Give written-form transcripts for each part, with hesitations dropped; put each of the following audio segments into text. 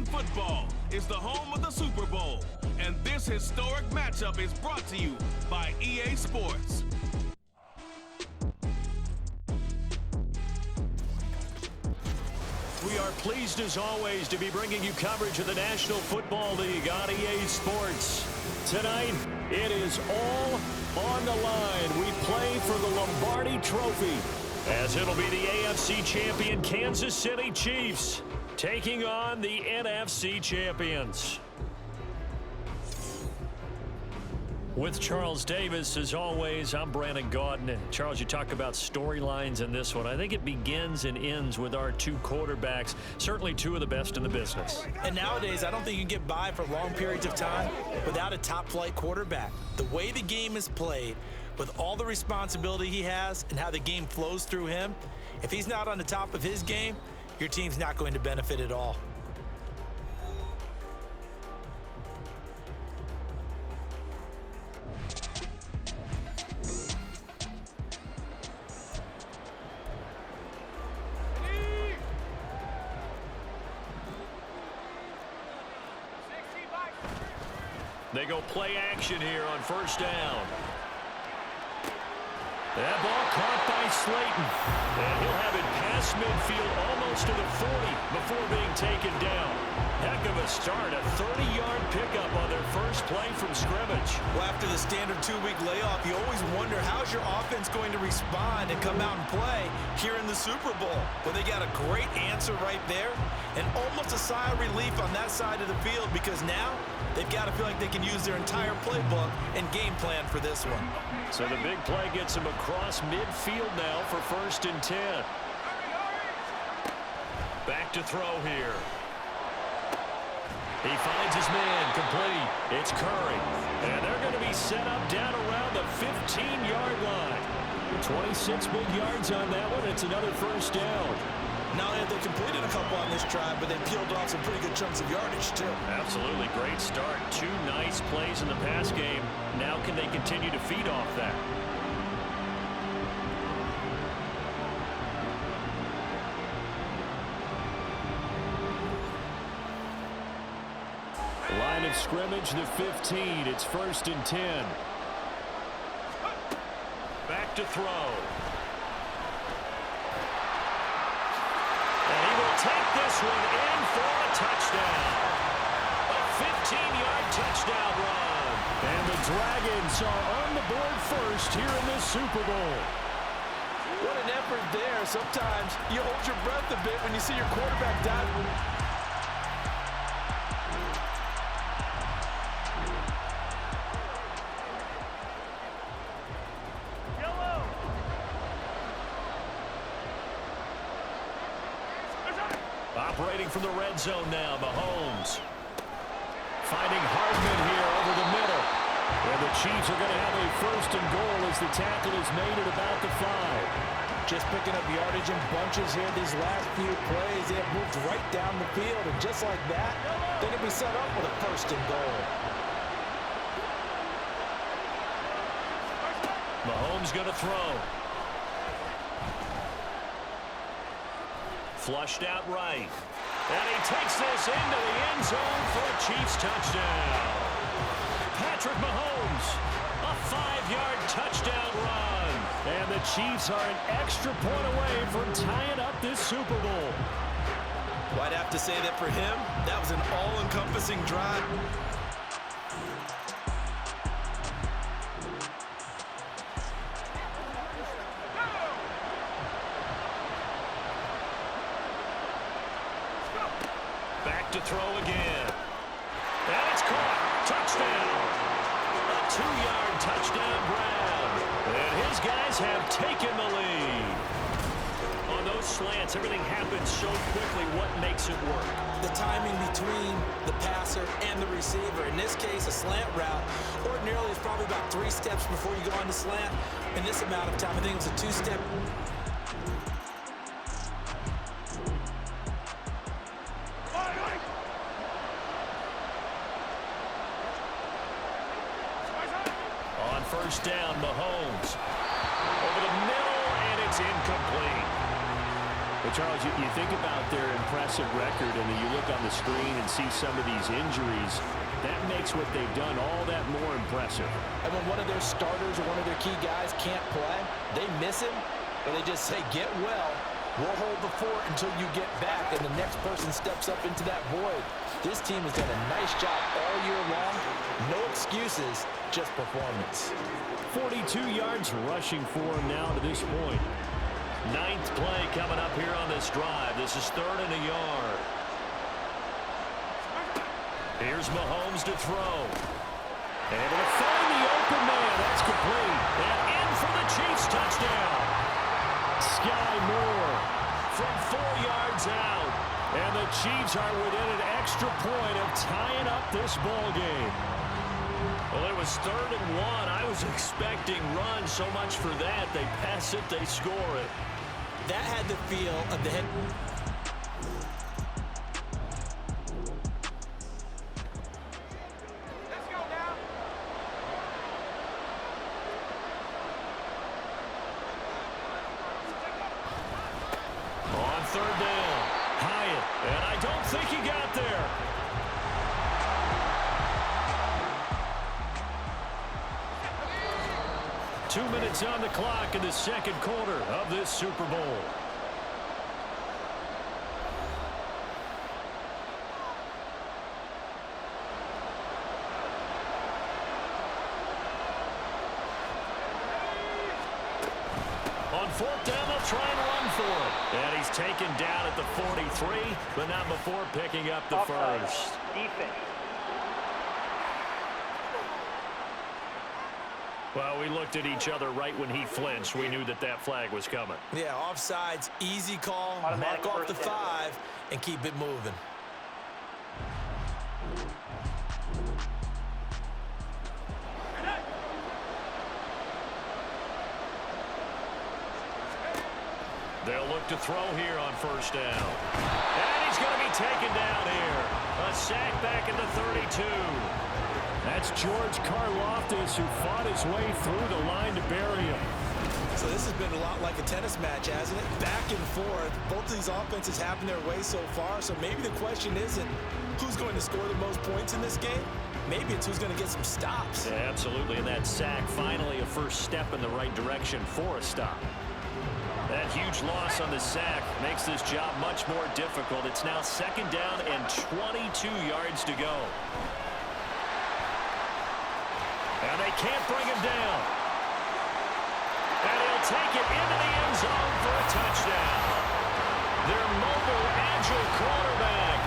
football is the home of the Super Bowl, and this historic matchup is brought to you by EA Sports. We are pleased as always to be bringing you coverage of the National Football League on EA Sports. Tonight, it is all on the line. We play for the Lombardi Trophy, as it'll be the AFC champion Kansas City Chiefs taking on the NFC champions. With Charles Davis, as always, I'm Brandon Gaudin. And Charles, you talk about storylines in this one. I think it begins and ends with our two quarterbacks, certainly two of the best in the business. And nowadays, I don't think you can get by for long periods of time without a top-flight quarterback. The way the game is played, with all the responsibility he has and how the game flows through him, if he's not on the top of his game, your team's not going to benefit at all. They go play action here on first down. That ball caught by Slayton. And he'll have it past midfield almost to the 40 before being taken down. Heck of a start, a 30-yard pickup on their first play from scrimmage. Well, after the standard two-week layoff, you always wonder how's your offense going to respond and come out and play here in the Super Bowl. Well, they got a great answer right there and almost a sigh of relief on that side of the field because now they've got to feel like they can use their entire playbook and game plan for this one. So the big play gets him across midfield now for 1st and 10. Back to throw here. He finds his man complete. It's Curry. And they're going to be set up down around the 15-yard line. 26 big yards on that one. It's another first down. Not only have they completed a couple on this drive, but they peeled off some pretty good chunks of yardage, too. Absolutely. Great start. Two nice plays in the pass game. Now can they continue to feed off that? Line of scrimmage, the 15. It's 1st and 10. Back to throw. And he will take this one in for a touchdown. A 15-yard touchdown run. And the Dragons are on the board first here in this Super Bowl. What an effort there. Sometimes you hold your breath a bit when you see your quarterback dive. Operating from the red zone now, Mahomes. Finding Hardman here over the middle. And the Chiefs are going to have a 1st and goal as the tackle is made at about the 5. Just picking up yardage in bunches here these last few plays. They have moved right down the field, and just like that, they can be set up with a 1st and goal. Mahomes going to throw. Flushed out right. And he takes this into the end zone for a Chiefs touchdown. Patrick Mahomes, a 5-yard touchdown run. And the Chiefs are an extra point away from tying up this Super Bowl. Well, I'd have to say that for him, that was an all-encompassing drive. To throw again. And it's caught. Touchdown. A 2-yard touchdown grab. And his guys have taken the lead. On those slants, everything happens so quickly. What makes it work? The timing between the passer and the receiver. In this case, a slant route. Ordinarily, it's probably about 3 steps before you go on the slant. In this amount of time, I think it's a 2-step. First down, Mahomes. Over the middle, and it's incomplete. Well, Charles, you think about their impressive record, and then you look on the screen and see some of these injuries. That makes what they've done all that more impressive. And when one of their starters or one of their key guys can't play, they miss him, or they just say, get well. We'll hold the fort until you get back, and the next person steps up into that void. This team has done a nice job all year long. No excuses, just performance. 42 yards rushing for him now to this point. 9th play coming up here on this drive. This is 3rd and a yard. Here's Mahomes to throw. Able to find the open man. That's complete. And in for the Chiefs touchdown. Sky Moore from 4 yards out. And the Chiefs are within an extra point of tying up this ball game. Well, it was 3rd and 1. I was expecting runs, so much for that. They pass it, they score it. That had the feel of the head. Let's go now. On 3rd down, Hyatt, and I don't think he got there. Two minutes on the clock in the second quarter of this Super Bowl. On 4th down, they'll try and run for it. And he's taken down at the 43, but not before picking up the first. Defense. Well, we looked at each other right when he flinched. We knew that that flag was coming. Yeah, offsides, easy call, Automatic mark off the first down. 5, and keep it moving. They'll look to throw here on 1st down. And he's going to be taken down here. A sack back at the 32. That's George Karlaftis, who fought his way through the line to bury him. So this has been a lot like a tennis match, hasn't it? Back and forth. Both of these offenses having their way so far. So maybe the question isn't who's going to score the most points in this game. Maybe it's who's going to get some stops. Yeah, absolutely. And that sack, finally a first step in the right direction for a stop. That huge loss on the sack makes this job much more difficult. It's now 2nd down and 22 yards to go. And they can't bring him down. And he'll take it into the end zone for a touchdown. Their mobile, agile quarterback,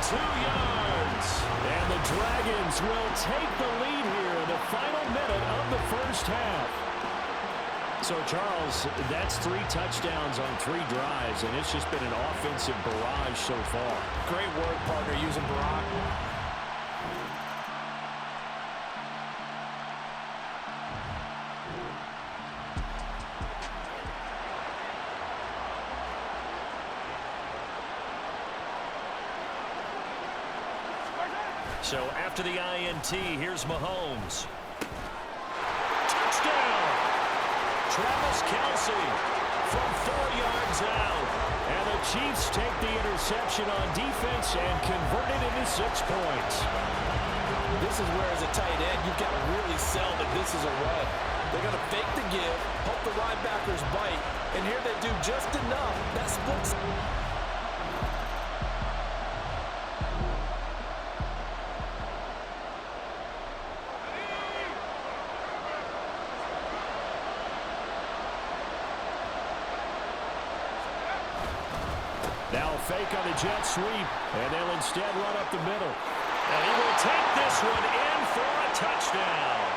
32 yards. And the Dragons will take the lead here in the final minute of the first half. So, Charles, that's 3 touchdowns on 3 drives, and it's just been an offensive barrage so far. Great work, partner, using Brock. So after the INT, here's Mahomes. Touchdown! Travis Kelce from 4 yards out. And the Chiefs take the interception on defense and convert it into 6 points. This is where, as a tight end, you've got to really sell that this is a run. They're going to fake the give, hope the linebackers bite, and here they do just enough. That splits. Now a fake on the jet sweep, and they'll instead run up the middle. And he will take this one in for a touchdown.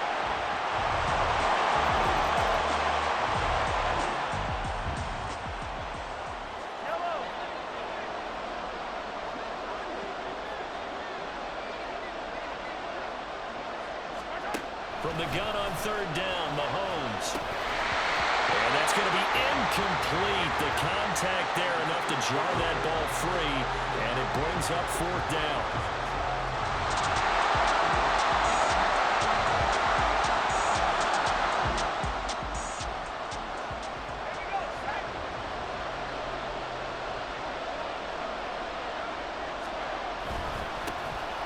From the gun on 3rd down, Mahomes. And that's going to be incomplete. The contact there enough to jar that ball free, and it brings up 4th down.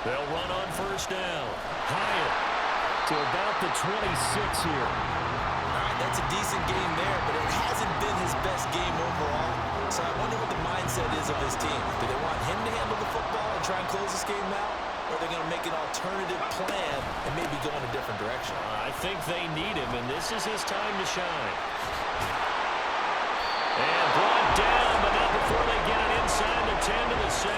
They'll run on first down. Hyatt to about the 26 here. All right, that's a decent game there, but it hasn't been his best game overall. So I wonder what the mindset is of his team. Do they want him to handle the football and try and close this game out? Or are they going to make an alternative plan and maybe go in a different direction? I think they need him, and this is his time to shine. And brought down, but not before they get it inside the 10 to the 7.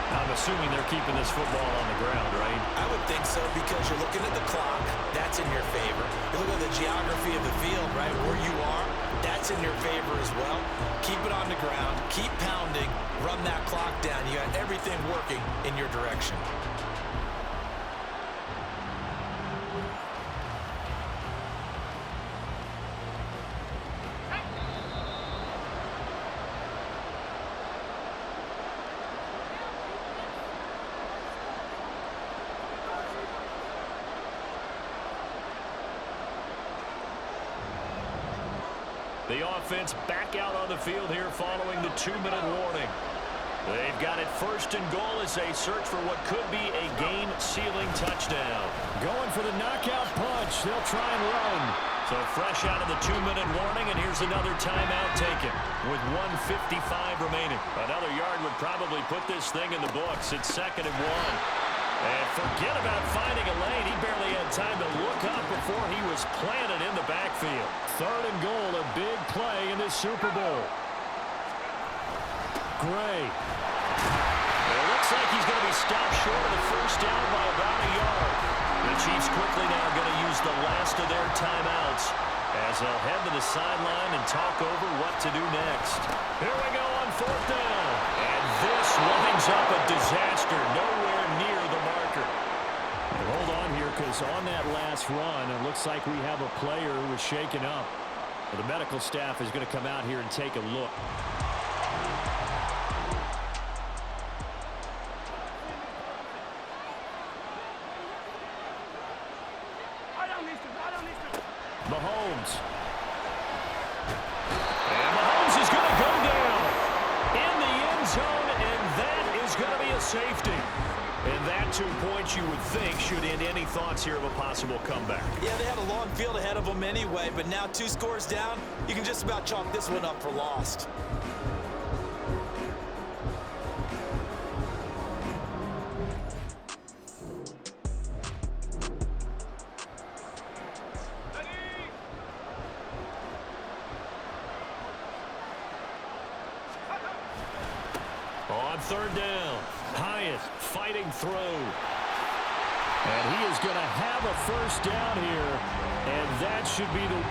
I'm assuming they're keeping this football on the ground, right? I would think so, because you're looking at the clock. That's in your favor. You look at the geography of the field, right, where you are. That's in your favor as well. Keep it on the ground. Keep pounding. Run that clock down. You got everything working in your direction. The offense back out on the field here following the 2-minute warning. They've got it first and goal as they search for what could be a game-sealing touchdown. Going for the knockout punch. They'll try and run. So fresh out of the 2-minute warning, and here's another timeout taken with 1:55 remaining. Another yard would probably put this thing in the books. It's 2nd and 1. And forget about finding a lane. He barely had time to look up before he was planted in the backfield. 3rd and goal, a big play in this Super Bowl. Gray. It looks like he's going to be stopped short of the first down by about a yard. The Chiefs quickly now going to use the last of their timeouts as they'll head to the sideline and talk over what to do next. Here we go on 4th down. And this lines up a disaster. Nowhere near the marker. Hold on here, because on that last run, it looks like we have a player who was shaken up. The medical staff is going to come out here and take a look. Mahomes. And Mahomes is going to go down in the end zone, and that is going to be a safety. And that 2 points you would think should end any thoughts here of a possible comeback. Yeah, they had a long field ahead of them anyway, but now 2 scores down, you can just about chalk this one up for lost. On 3rd down, Hyatt fighting through. And he is going to have a first down here, and that should be the...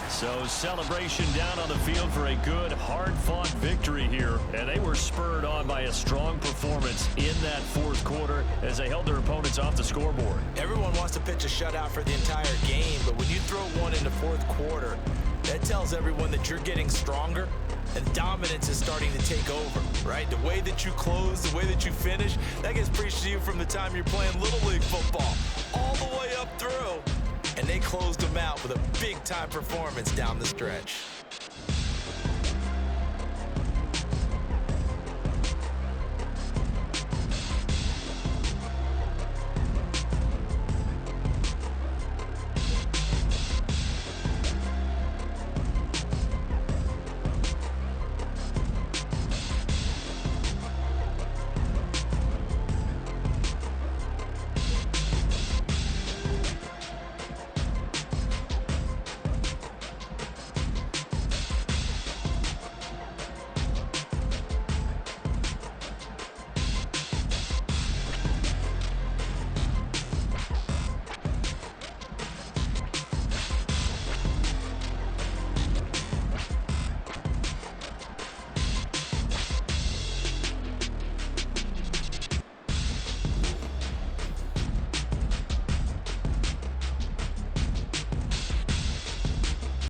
So celebration down on the field for a good, hard-fought victory here. And they were spurred on by a strong performance in that 4th quarter as they held their opponents off the scoreboard. Everyone wants to pitch a shutout for the entire game, but when you throw one in the 4th quarter, that tells everyone that you're getting stronger and dominance is starting to take over, right? The way that you close, the way that you finish, that gets preached to you from the time you're playing Little League football all the way up through. And they closed them out with a big-time performance down the stretch.